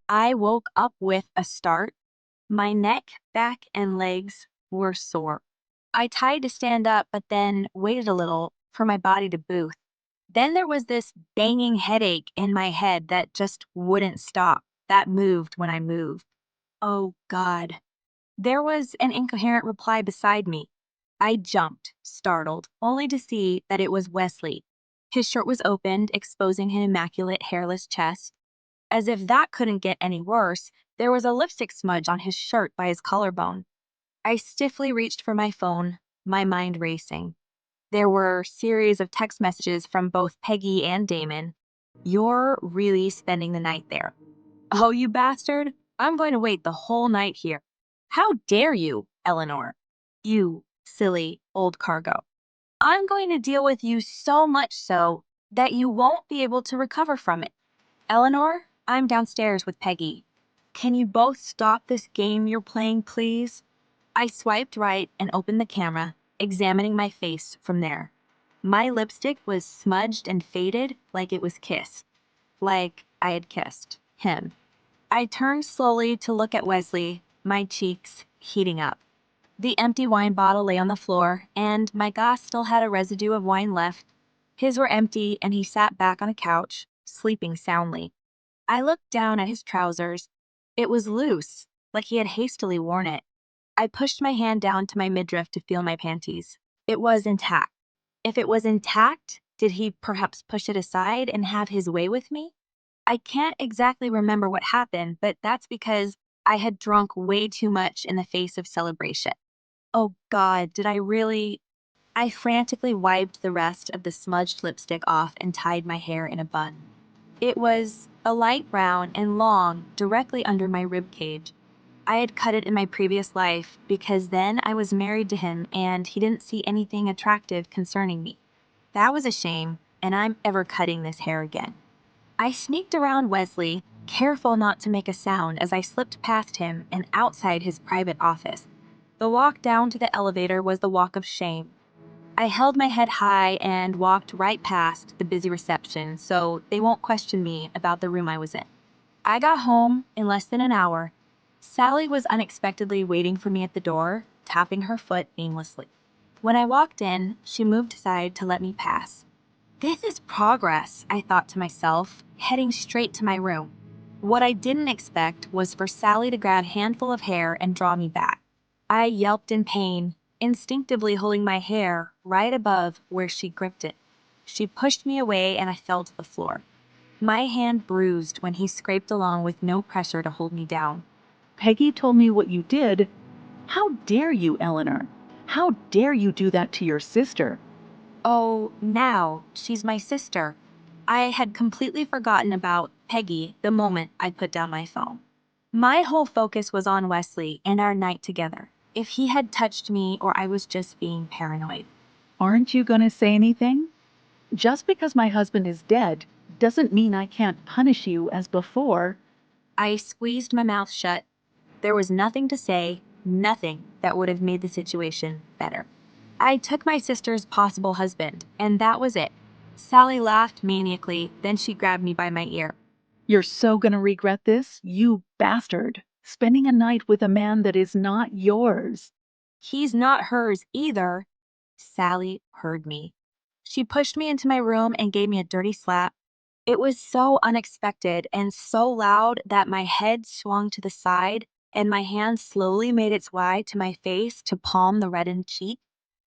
I woke up with a start. My neck, back, and legs were sore. I tried to stand up, but then waited a little for my body to boost. Then there was this banging headache in my head that just wouldn't stop, that moved when I moved. Oh, God. There was an incoherent reply beside me. I jumped, startled, only to see that it was Wesley. His shirt was opened, exposing an immaculate hairless chest. As if that couldn't get any worse, there was a lipstick smudge on his shirt by his collarbone. I stiffly reached for my phone, my mind racing. There were series of text messages from both Peggy and Damon. "You're really spending the night there." "Oh, you bastard. I'm going to wait the whole night here." "How dare you, Eleanor?" "You silly old cargo. I'm going to deal with you so much so that you won't be able to recover from it." "Eleanor, I'm downstairs with Peggy. Can you both stop this game you're playing, please?" I swiped right and opened the camera, examining my face from there. My lipstick was smudged and faded like it was kissed. Like I had kissed him. I turned slowly to look at Wesley, my cheeks heating up. The empty wine bottle lay on the floor, and my glass still had a residue of wine left. His were empty, and he sat back on a couch, sleeping soundly. I looked down at his trousers. It was loose, like he had hastily worn it. I pushed my hand down to my midriff to feel my panties. It was intact. If it was intact, did he perhaps push it aside and have his way with me? I can't exactly remember what happened, but that's because I had drunk way too much in the face of celebration. Oh God, did I really? I frantically wiped the rest of the smudged lipstick off and tied my hair in a bun. It was a light brown and long, directly under my rib cage. I had cut it in my previous life because then I was married to him and he didn't see anything attractive concerning me. That was a shame, and I'm ever cutting this hair again. I sneaked around Wesley, careful not to make a sound as I slipped past him and outside his private office. The walk down to the elevator was the walk of shame. I held my head high and walked right past the busy reception so they won't question me about the room I was in. I got home in less than an hour. Sally was unexpectedly waiting for me at the door, tapping her foot aimlessly. When I walked in, she moved aside to let me pass. This is progress, I thought to myself, heading straight to my room. What I didn't expect was for Sally to grab a handful of hair and draw me back. I yelped in pain, instinctively holding my hair right above where she gripped it. She pushed me away and I fell to the floor. My hand bruised when he scraped along with no pressure to hold me down. Peggy told me what you did. How dare you, Eleanor? How dare you do that to your sister? Oh, now she's my sister. I had completely forgotten about Peggy the moment I put down my phone. My whole focus was on Wesley and our night together. If he had touched me or I was just being paranoid. Aren't you going to say anything? Just because my husband is dead doesn't mean I can't punish you as before. I squeezed my mouth shut. There was nothing to say, nothing that would have made the situation better. I took my sister's possible husband, and that was it. Sally laughed maniacally, then she grabbed me by my ear. You're so going to regret this, you bastard. Spending a night with a man that is not yours. He's not hers either. Sally heard me. She pushed me into my room and gave me a dirty slap. It was so unexpected and so loud that my head swung to the side and my hand slowly made its way to my face to palm the reddened cheek.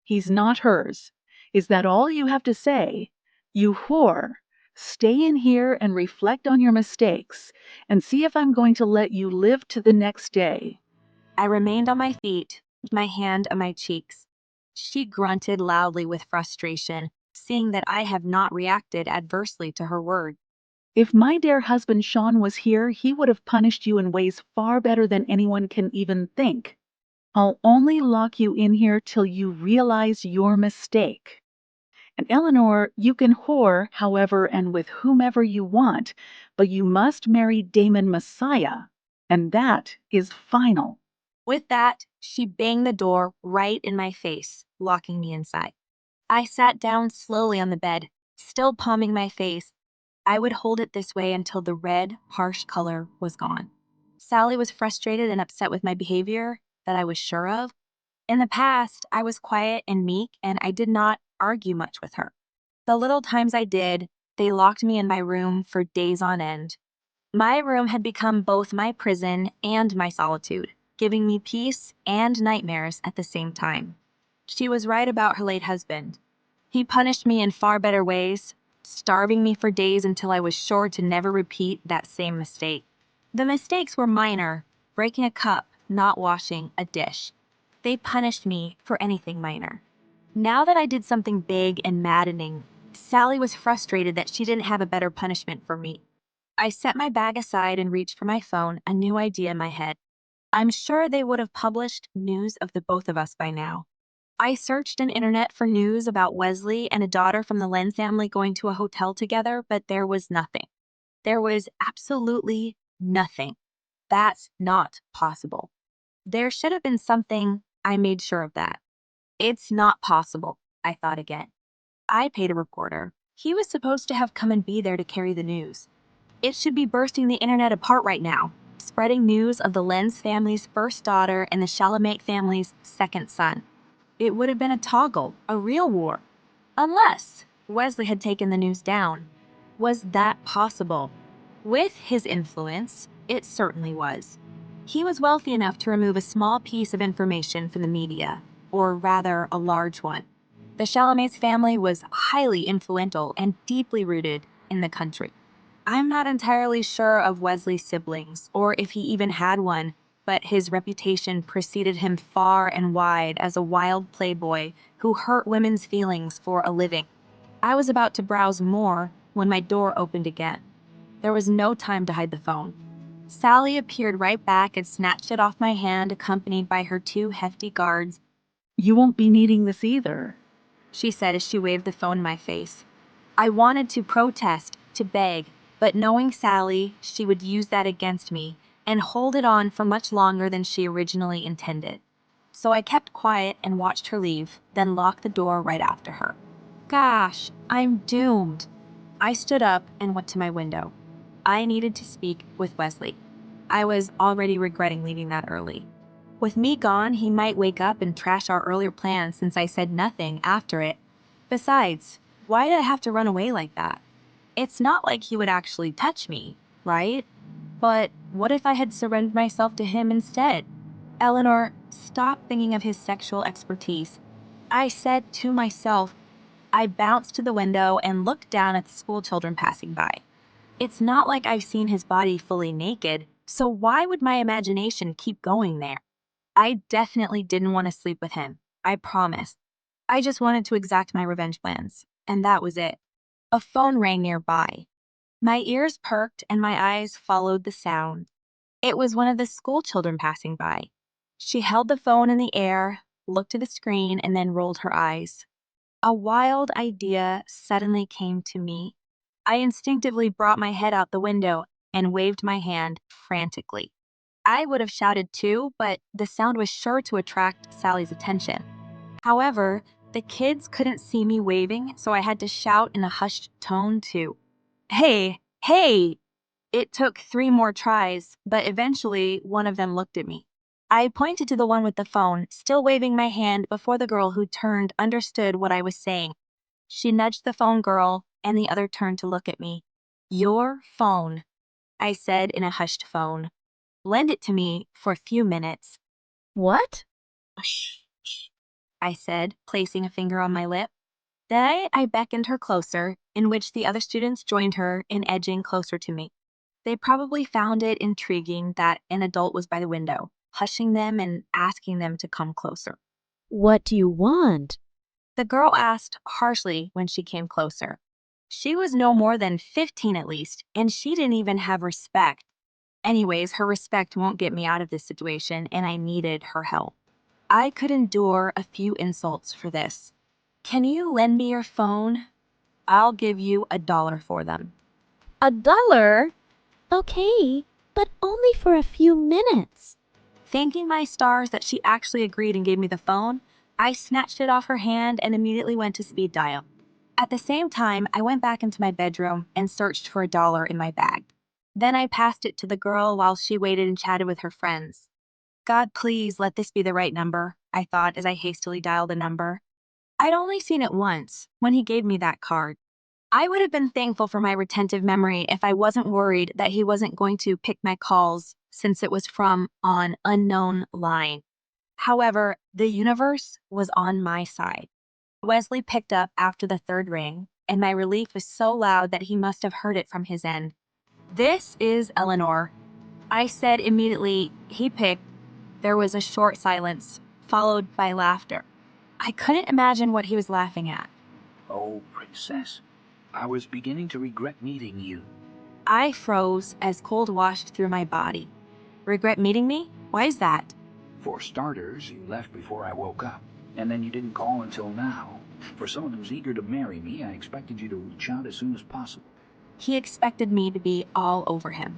He's not hers. Is that all you have to say? You whore. Stay in here and reflect on your mistakes and see if I'm going to let you live to the next day. I remained on my feet, with my hand on my cheeks. She grunted loudly with frustration, seeing that I have not reacted adversely to her words. If my dear husband Sean was here, he would have punished you in ways far better than anyone can even think. I'll only lock you in here till you realize your mistake. And Eleanor, you can whore however and with whomever you want, but you must marry Damon Messiah. And that is final. With that, she banged the door right in my face, locking me inside. I sat down slowly on the bed, still palming my face. I would hold it this way until the red, harsh color was gone. Sally was frustrated and upset with my behavior that I was sure of. In the past, I was quiet and meek, and I did not argue much with her. The little times I did, they locked me in my room for days on end. My room had become both my prison and my solitude, giving me peace and nightmares at the same time. She was right about her late husband. He punished me in far better ways, starving me for days until I was sure to never repeat that same mistake. The mistakes were minor: breaking a cup, not washing a dish. They punished me for anything minor. Now that I did something big and maddening, Sally was frustrated that she didn't have a better punishment for me. I set my bag aside and reached for my phone, a new idea in my head. I'm sure they would have published news of the both of us by now. I searched an internet for news about Wesley and a daughter from the Len family going to a hotel together, but there was nothing. There was absolutely nothing. That's not possible. There should have been something. I made sure of that. It's not possible, I thought again. I paid a reporter. He was supposed to have come and be there to carry the news. It should be bursting the internet apart right now, spreading news of the Lenz family's first daughter and the Chalamet family's second son. It would have been a toggle, a real war. Unless Wesley had taken the news down. Was that possible? With his influence, it certainly was. He was wealthy enough to remove a small piece of information from the media, or rather, a large one. The Chalamet's family was highly influential and deeply rooted in the country. I'm not entirely sure of Wesley's siblings, or if he even had one, but his reputation preceded him far and wide as a wild playboy who hurt women's feelings for a living. I was about to browse more when my door opened again. There was no time to hide the phone. Sally appeared right back and snatched it off my hand, accompanied by her two hefty guards. You won't be needing this either, She said as she waved the phone in my face. I wanted to protest, to beg, but knowing Sally, she would use that against me and hold it on for much longer than she originally intended. So I kept quiet and watched her leave, then locked the door right after her. Gosh, I'm doomed. I stood up and went to my window. I needed to speak with Wesley. I was already regretting leaving that early. With me gone, he might wake up and trash our earlier plans since I said nothing after it. Besides, why did I have to run away like that? It's not like he would actually touch me, right? But what if I had surrendered myself to him instead? Eleanor, stop thinking of his sexual expertise. I said to myself. I bounced to the window and looked down at the school children passing by. It's not like I've seen his body fully naked, so why would my imagination keep going there? I definitely didn't want to sleep with him. I promise. I just wanted to exact my revenge plans, and that was it. A phone rang nearby. My ears perked and my eyes followed the sound. It was one of the school children passing by. She held the phone in the air, looked at the screen, and then rolled her eyes. A wild idea suddenly came to me. I instinctively brought my head out the window and waved my hand frantically. I would have shouted too, but the sound was sure to attract Sally's attention. However, the kids couldn't see me waving, so I had to shout in a hushed tone too. Hey, hey! It took 3 more tries, but eventually one of them looked at me. I pointed to the one with the phone, still waving my hand before the girl who turned understood what I was saying. She nudged the phone girl, and the other turned to look at me. Your phone, I said in a hushed phone. Lend it to me for a few minutes. What? Shh, I said, placing a finger on my lip. Then I beckoned her closer, in which the other students joined her in edging closer to me. They probably found it intriguing that an adult was by the window, hushing them and asking them to come closer. What do you want? The girl asked harshly when she came closer. She was no more than 15 at least, and she didn't even have respect. Anyways, her respect won't get me out of this situation, and I needed her help. I could endure a few insults for this. Can you lend me your phone? I'll give you $1 for them. $1? Okay, but only for a few minutes. Thanking my stars that she actually agreed and gave me the phone, I snatched it off her hand and immediately went to speed dial. At the same time, I went back into my bedroom and searched for $1 in my bag. Then I passed it to the girl while she waited and chatted with her friends. God, please let this be the right number, I thought as I hastily dialed the number. I'd only seen it once, when he gave me that card. I would have been thankful for my retentive memory if I wasn't worried that he wasn't going to pick my calls since it was from an unknown line. However, the universe was on my side. Wesley picked up after the third ring, and my relief was so loud that he must have heard it from his end. "This is Eleanor," I said immediately. He picked. There was a short silence, followed by laughter. I couldn't imagine what he was laughing at. "Oh, Princess, I was beginning to regret meeting you." I froze as cold washed through my body. "Regret meeting me? Why is that?" For starters, you left before I woke up, and then you didn't call until now. For someone who's eager to marry me, I expected you to reach out as soon as possible. He expected me to be all over him.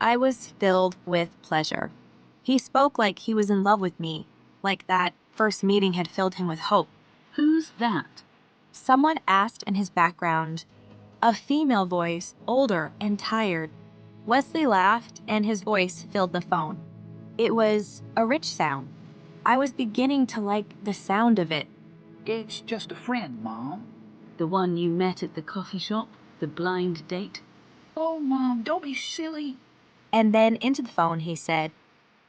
I was filled with pleasure. He spoke like he was in love with me, like that first meeting had filled him with hope. Who's that? Someone asked in his background. A female voice, older and tired. Wesley laughed, and his voice filled the phone. It was a rich sound. I was beginning to like the sound of it. "It's just a friend, Mom." The one you met at the coffee shop? The blind date? "Oh, Mom, don't be silly." And then into the phone he said,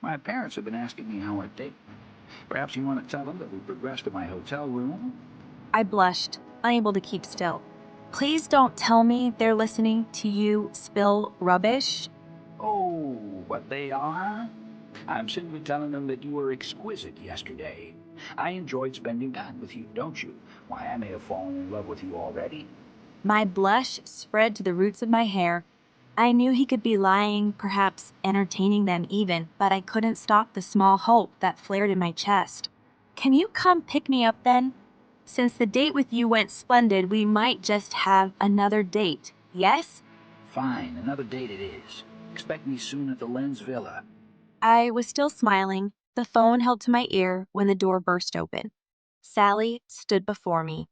My parents have been asking me how our date went. Perhaps you want to tell them that we progressed to my hotel room? I blushed, unable to keep still. "Please don't tell me they're listening to you spill rubbish." Oh, but they are? I'm simply telling them that you were exquisite yesterday. I enjoyed spending time with you, don't you? Why, I may have fallen in love with you already." My blush spread to the roots of my hair. I knew he could be lying, perhaps entertaining them even, but I couldn't stop the small hope that flared in my chest. "Can you come pick me up then? Since the date with you went splendid, we might just have another date, yes?" "Fine, another date it is. Expect me soon at the Lens Villa." I was still smiling, the phone held to my ear when the door burst open. Sally stood before me.